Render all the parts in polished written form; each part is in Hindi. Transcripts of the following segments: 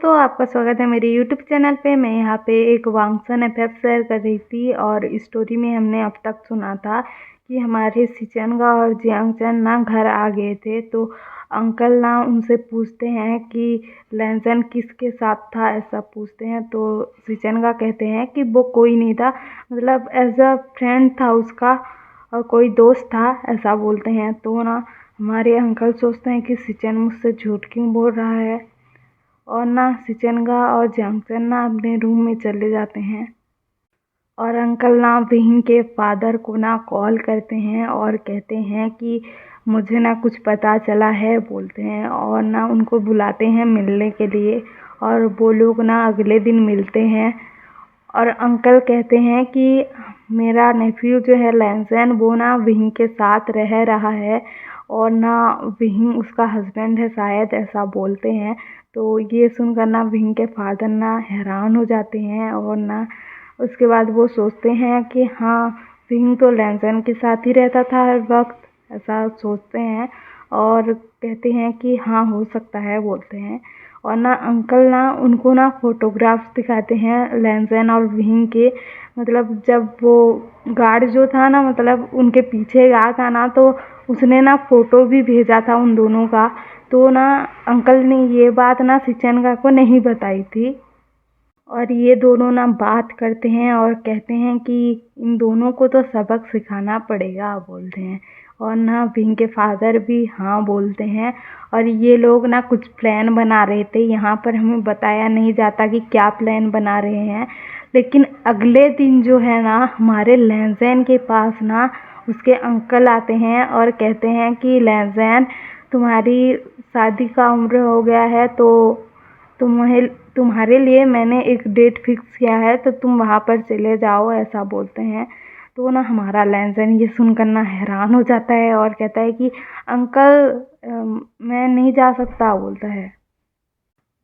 दोस्तों, आपका स्वागत है मेरे यूट्यूब चैनल पे। मैं यहाँ पे एक वांगसन एफएफ शेयर कर रही थी और स्टोरी में हमने अब तक सुना था कि हमारे सिचनगा और जियांगचन ना घर आ गए थे। तो अंकल ना उनसे पूछते हैं कि लैंसन किसके साथ था, ऐसा पूछते हैं। तो सिचनगा कहते हैं कि वो कोई नहीं था, मतलब एज अ फ्रेंड था उसका और कोई दोस्त था, ऐसा बोलते हैं। तो ना हमारे अंकल सोचते हैं कि सिचन मुझसे झूठ क्यों बोल रहा है, और ना सिचनगा और जियांगचन ना अपने रूम में चले जाते हैं। और अंकल ना विहिंग के फादर को ना कॉल करते हैं और कहते हैं कि मुझे ना कुछ पता चला है, बोलते हैं। और ना उनको बुलाते हैं मिलने के लिए और वो लोग ना अगले दिन मिलते हैं। और अंकल कहते हैं कि मेरा नेफ्यू जो है लैंसन, वो ना विहिंग के साथ रह रहा है और ना विहिंग उसका हस्बैंड है शायद, ऐसा बोलते हैं। तो ये सुनकर ना विहिंग के फादर ना हैरान हो जाते हैं और ना उसके बाद वो सोचते हैं कि हाँ, विहिंग तो लैंसन के साथ ही रहता था हर वक्त, ऐसा सोचते हैं। और कहते हैं कि हाँ, हो सकता है, बोलते हैं। और ना अंकल ना उनको ना फोटोग्राफ्स दिखाते हैं लैंसन और विहिंग के। मतलब जब वो गार्ड जो था ना, मतलब उनके पीछे गया था ना, तो उसने ना फ़ोटो भी भेजा था उन दोनों का। तो ना अंकल ने ये बात ना सिचनगा को नहीं बताई थी। और ये दोनों ना बात करते हैं और कहते हैं कि इन दोनों को तो सबक सिखाना पड़ेगा, बोलते हैं। और ना विंग के फादर भी हाँ बोलते हैं। और ये लोग ना कुछ प्लान बना रहे थे, यहाँ पर हमें बताया नहीं जाता कि क्या प्लान बना रहे हैं। लेकिन अगले दिन जो है ना, हमारे लैंसन के पास ना उसके अंकल आते हैं और कहते हैं कि लैंसन, तुम्हारी शादी का उम्र हो गया है, तो तुम्हें तुम्हारे लिए मैंने एक डेट फिक्स किया है, तो तुम वहाँ पर चले जाओ, ऐसा बोलते हैं। तो ना हमारा लैंसन ये सुनकर ना हैरान हो जाता है और कहता है कि अंकल, मैं नहीं जा सकता, बोलता है।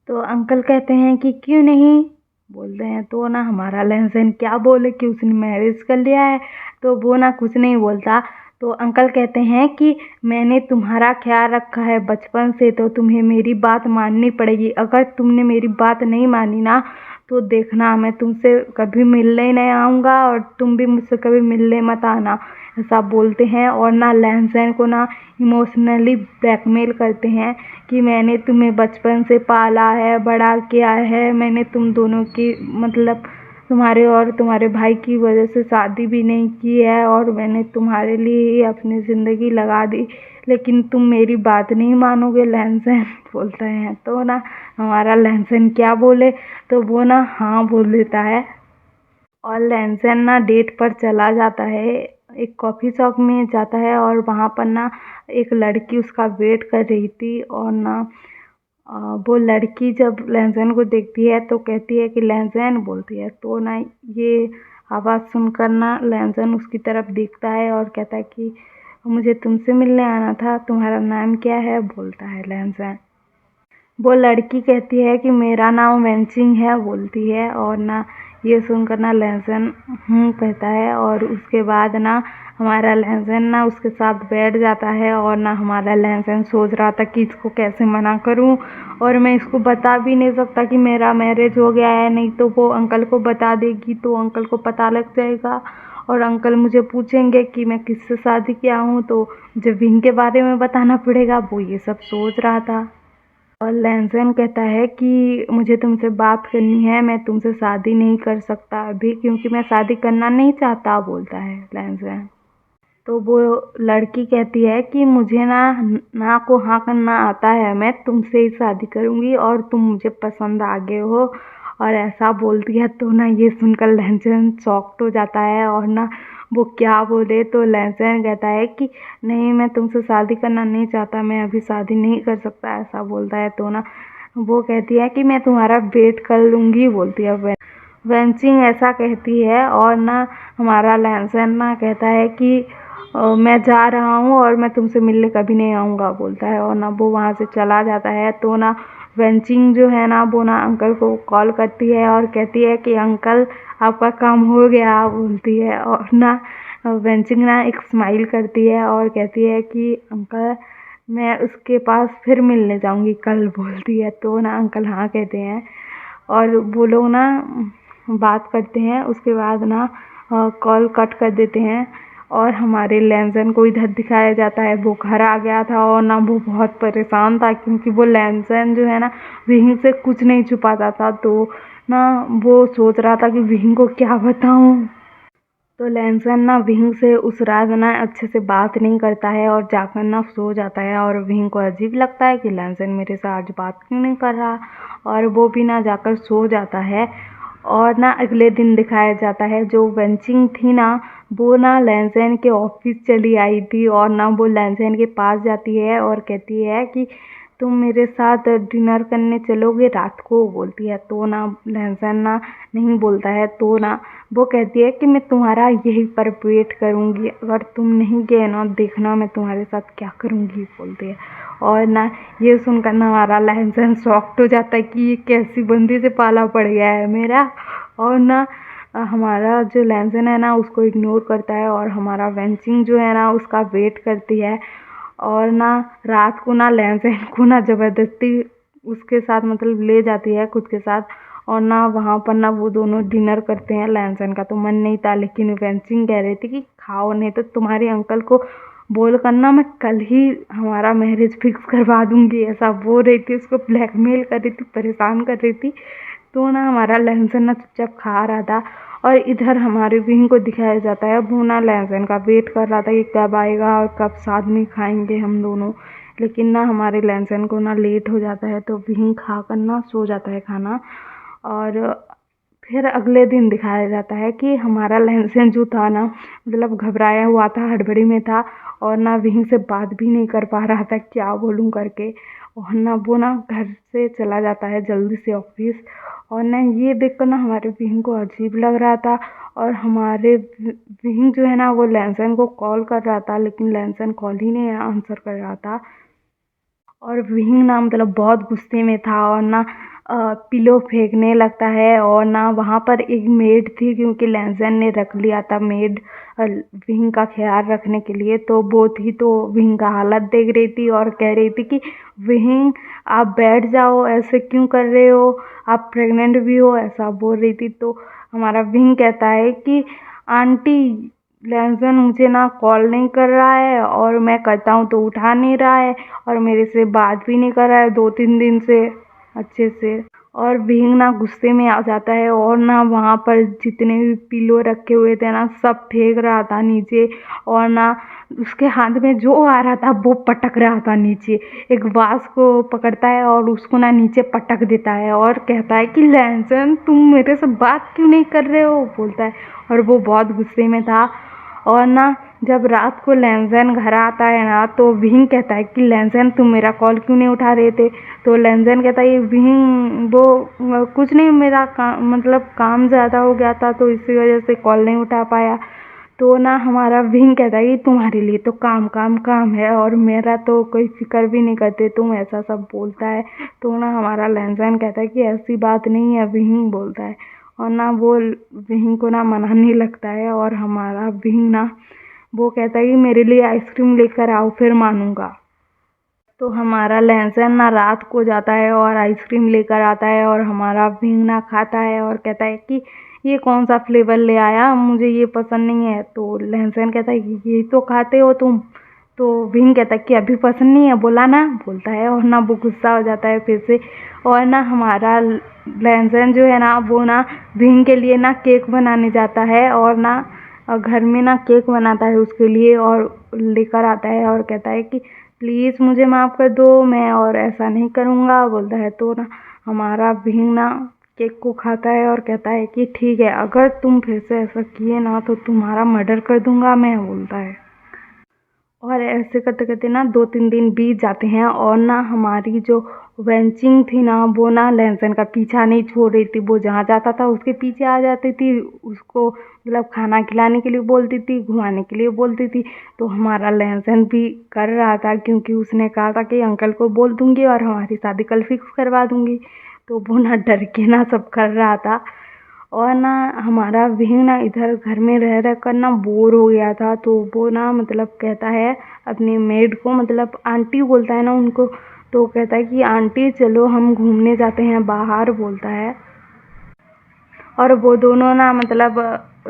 तो अंकल कहते हैं कि क्यों नहीं, बोलते हैं। तो ना हमारा लैंसन क्या बोले कि उसने मैरिज कर लिया है, तो वो ना कुछ नहीं बोलता। तो अंकल कहते हैं कि मैंने तुम्हारा ख्याल रखा है बचपन से, तो तुम्हें मेरी बात माननी पड़ेगी। अगर तुमने मेरी बात नहीं मानी ना, तो देखना मैं तुमसे कभी मिलने नहीं आऊँगा और तुम भी मुझसे कभी मिलने मत आना, ऐसा बोलते हैं। और ना लैंसन को ना इमोशनली ब्लैकमेल करते हैं कि मैंने तुम्हें बचपन से पाला है, बड़ा किया है, मैंने तुम दोनों की, मतलब तुम्हारे और तुम्हारे भाई की वजह से शादी भी नहीं की है और मैंने तुम्हारे लिए ही अपनी ज़िंदगी लगा दी, लेकिन तुम मेरी बात नहीं मानोगे, लैंसन, बोलते हैं। तो ना हमारा लैंसन क्या बोले, तो वो ना हाँ बोल देता है। और लैंसन ना डेट पर चला जाता है, एक कॉफ़ी शॉप में जाता है और वहाँ पर ना एक लड़की उसका वेट कर रही थी। और ना वो लड़की जब लैंसन को देखती है तो कहती है कि लैंसन, बोलती है। तो ना ये आवाज़ सुनकर ना लैंसन उसकी तरफ देखता है और कहता है कि मुझे तुमसे मिलने आना था, तुम्हारा नाम क्या है, बोलता है लैंसन। वो लड़की कहती है कि मेरा नाम वेंचिंग है, बोलती है। और ना ये सुनकर ना लैंसन कहता है। और उसके बाद ना हमारा लैंसन ना उसके साथ बैठ जाता है। और ना हमारा लैंसन सोच रहा था कि इसको कैसे मना करूं, और मैं इसको बता भी नहीं सकता कि मेरा मैरिज हो गया है, नहीं तो वो अंकल को बता देगी तो अंकल को पता लग जाएगा और अंकल मुझे पूछेंगे कि मैं किससे शादी किया हूँ, तो मुझे विंग के बारे में बताना पड़ेगा। वो ये सब सोच रहा था। और लैंसन कहता है कि मुझे तुमसे बात करनी है, मैं तुमसे शादी नहीं कर सकता अभी, क्योंकि मैं शादी करना नहीं चाहता, बोलता है लैंसन। तो वो लड़की कहती है कि मुझे ना ना को हाँ करना आता है, मैं तुमसे ही शादी करूँगी और तुम मुझे पसंद आ गए हो, और ऐसा बोलती है। तो ना ये सुनकर लैंसन शॉक्ड हो जाता है और ना वो क्या बोले। तो लैंसन कहता है कि नहीं, मैं तुमसे शादी करना नहीं चाहता, मैं अभी शादी नहीं कर सकता, ऐसा बोलता है। तो ना वो कहती है कि मैं तुम्हारा वेट कर लूँगी, बोलती है वेंचिंग, ऐसा कहती है। और ना हमारा लैंसन ना कहता है कि मैं जा रहा हूँ और मैं तुमसे मिलने कभी नहीं आऊँगा, बोलता है। और ना वो वहाँ से चला जाता है। तो ना वेंचिंग जो है ना, वो ना अंकल को कॉल करती है और कहती है कि अंकल, आपका काम हो गया, बोलती है। और ना वेंचिंग ना एक स्माइल करती है और कहती है कि अंकल, मैं उसके पास फिर मिलने जाऊँगी कल बोलती है। तो ना अंकल हाँ कहते हैं और वो लोग ना बात करते हैं। उसके बाद ना कॉल कट कर देते हैं और हमारे लैंसन को इधर दिखाया जाता है। वो घर आ गया था और ना वो बहुत परेशान था क्योंकि वो लैंसन जो है ना विहीं से कुछ नहीं छुपाता था। तो ना वो सोच रहा था कि विहीं को क्या बताऊँ। तो लैंसन ना विहीं से उस रात ना अच्छे से बात नहीं करता है और जाकर ना सो जाता है। और विहीं को अजीब लगता है कि लैंसन मेरे से आज बात क्यों नहीं कर रहा, और वो भी ना जाकर सो जाता है। और ना अगले दिन दिखाया जाता है जो वेंचिंग थी ना वो ना लैंसन के ऑफिस चली आई थी और ना वो लैंसन के पास जाती है और कहती है कि तुम मेरे साथ डिनर करने चलोगे रात को, बोलती है। तो ना लैंसन ना नहीं बोलता है। तो ना वो कहती है कि मैं तुम्हारा यहीं पर वेट करूँगी, अगर तुम नहीं गए ना देखना मैं तुम्हारे साथ क्या करूँगी, बोलती है। और ना ये सुनकर ना हमारा लैंसन शॉक्ड हो जाता है कि ये कैसी बंदी से पाला पड़ गया है मेरा। और ना हमारा जो लैंसन है ना उसको इग्नोर करता है और हमारा वेंचिंग जो है ना उसका वेट करती है। और ना रात को ना लैंसन को ना ज़बरदस्ती उसके साथ मतलब ले जाती है खुद के साथ। और ना वहाँ पर ना वो दोनों डिनर करते हैं। लैंसन का तो मन नहीं था लेकिन वेंचिंग कह रही थी कि खाओ नहीं तो तुम्हारे अंकल को बोल कर ना मैं कल ही हमारा मैरिज फिक्स करवा दूँगी, ऐसा बोल रही थी। उसको ब्लैकमेल कर रही थी, परेशान कर रही थी। तो ना हमारा लहसुन ना चुपचाप खा रहा था और इधर हमारे विंग को दिखाया जाता है वो ना लहसुन का वेट कर रहा था कि कब आएगा और कब साथ में खाएंगे हम दोनों। लेकिन ना हमारे लहसुन को ना लेट हो जाता है तो विंग खा कर ना सो जाता है खाना। और फिर अगले दिन दिखाया जाता है कि हमारा लहसुन जो था ना मतलब घबराया हुआ था, हड़बड़ी में था और ना विंग से बात भी नहीं कर पा रहा था क्या बोलूँ करके। और ना वो ना घर से चला जाता है जल्दी से ऑफिस। और ना ये देखकर ना हमारे विंग को अजीब लग रहा था और हमारे विंग जो है ना वो लैंसन को कॉल कर रहा था लेकिन लैंसन कॉल ही नहीं आंसर कर रहा था। और विंग ना मतलब बहुत गुस्से में था और ना पिलो फेंकने लगता है। और ना वहाँ पर एक मेड थी क्योंकि लैंसन ने रख लिया था मेड विंग का ख्याल रखने के लिए। तो वो थी तो विंग का हालत देख रही थी और कह रही थी कि विंग आप बैठ जाओ, ऐसे क्यों कर रहे हो, आप प्रेग्नेंट भी हो, ऐसा बोल रही थी। तो हमारा विंग कहता है कि आंटी लैंसन मुझे ना कॉल नहीं कर रहा है और मैं करता हूँ तो उठा नहीं रहा है और मेरे से बात भी नहीं कर रहा है 2-3 दिन से अच्छे से। और विंग ना गुस्से में आ जाता है और ना वहाँ पर जितने भी पिलो रखे हुए थे ना सब फेंक रहा था नीचे। और ना उसके हाथ में जो आ रहा था वो पटक रहा था नीचे। एक वास को पकड़ता है और उसको ना नीचे पटक देता है और कहता है कि लैंसन तुम मेरे से बात क्यों नहीं कर रहे हो, बोलता है। और वो बहुत गुस्से में था। और ना जब रात को लैंसन घर आता है ना तो विंग कहता है कि लैंसन तुम मेरा कॉल क्यों नहीं उठा रहे थे। तो लैंसन कहता है विंग वो कुछ नहीं, मेरा काम मतलब काम ज़्यादा हो गया था तो इसी वजह से कॉल नहीं उठा पाया। तो ना हमारा विंग कहता है कि तुम्हारे लिए तो काम काम काम है और मेरा तो कोई फिक्र भी नहीं करते तुम, ऐसा सब बोलता है। तो ना हमारा लैंसन कहता है कि ऐसी बात नहीं है, विंग बोलता है। और ना वो विंग को ना मनाने लगता है और हमारा विंग ना वो कहता है कि मेरे लिए आइसक्रीम लेकर आओ फिर मानूंगा। तो हमारा लहसुन ना रात को जाता है और आइसक्रीम लेकर आता है और हमारा विंग ना खाता है और कहता है कि ये कौन सा फ्लेवर ले आया, मुझे ये पसंद नहीं है। तो लहसुन कहता है कि ये तो खाते हो तुम। तो विंग कहता है कि अभी पसंद नहीं है बोला ना, बोलता है। और ना वो गुस्सा हो जाता है फिर से। और ना हमारा लहसुन जो है ना वो ना विंग के लिए ना केक बनाने जाता है और ना घर में ना केक बनाता है उसके लिए और लेकर आता है और कहता है कि प्लीज़ मुझे माफ़ कर दो, मैं और ऐसा नहीं करूँगा, बोलता है। तो ना हमारा विंग ना केक को खाता है और कहता है कि ठीक है अगर तुम फिर से ऐसा किए ना तो तुम्हारा मर्डर कर दूँगा मैं, बोलता है। और ऐसे करते करते ना 2-3 दिन बीत जाते हैं और ना हमारी जो वेंचिंग थी ना वो ना लहसुन का पीछा नहीं छोड़ रही थी। वो जहाँ जाता था उसके पीछे आ जाती थी, उसको मतलब खाना खिलाने के लिए बोलती थी, घुमाने के लिए बोलती थी। तो हमारा लहसुन भी कर रहा था क्योंकि उसने कहा था कि अंकल को बोल दूँगी और हमारी शादी कल फिक्स करवा दूँगी। तो वो ना डर के ना सब कर रहा था। और ना हमारा विंग ना इधर घर में रह रह कर ना बोर हो गया था, तो वो ना मतलब कहता है अपनी मेड को, मतलब आंटी बोलता है ना उनको, तो कहता है कि आंटी चलो हम घूमने जाते हैं बाहर, बोलता है। और वो दोनों ना मतलब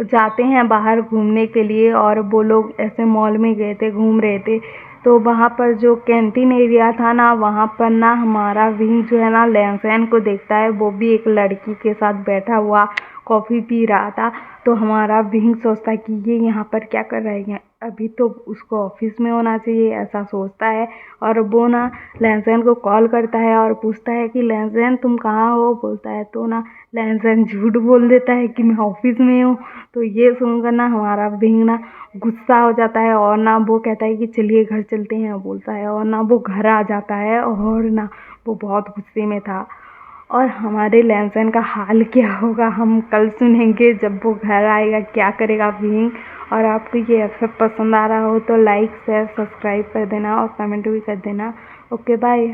जाते हैं बाहर घूमने के लिए, और वो लोग ऐसे मॉल में गए थे, घूम रहे थे। तो वहाँ पर जो कैंटीन एरिया था ना, वहाँ पर ना हमारा विंग जो है ना लैंसैन को देखता है, वो भी एक लड़की के साथ बैठा हुआ कॉफ़ी पी रहा था। तो हमारा विंग सोचता है कि ये यहाँ पर क्या कर रहा है, अभी तो उसको ऑफिस में होना चाहिए, ऐसा सोचता है। और वो ना लैंसैन को कॉल करता है और पूछता है कि लैंसैन तुम कहाँ हो, बोलता है। तो ना लैंसैन झूठ बोल देता है कि मैं ऑफिस में हूँ। तो ये सुनकर ना हमारा विंग ना गुस्सा हो जाता है, और ना वो कहता है कि चलिए घर चलते हैं, बोलता है। और ना वो घर आ जाता है, और ना वो बहुत गुस्से में था। और हमारे लैंसैन का हाल क्या होगा हम कल सुनेंगे, जब वो घर आएगा क्या करेगा विंग। और आपको ये एफएफ पसंद आ रहा हो तो लाइक शेयर सब्सक्राइब कर देना और कमेंट भी कर देना। Okay bye.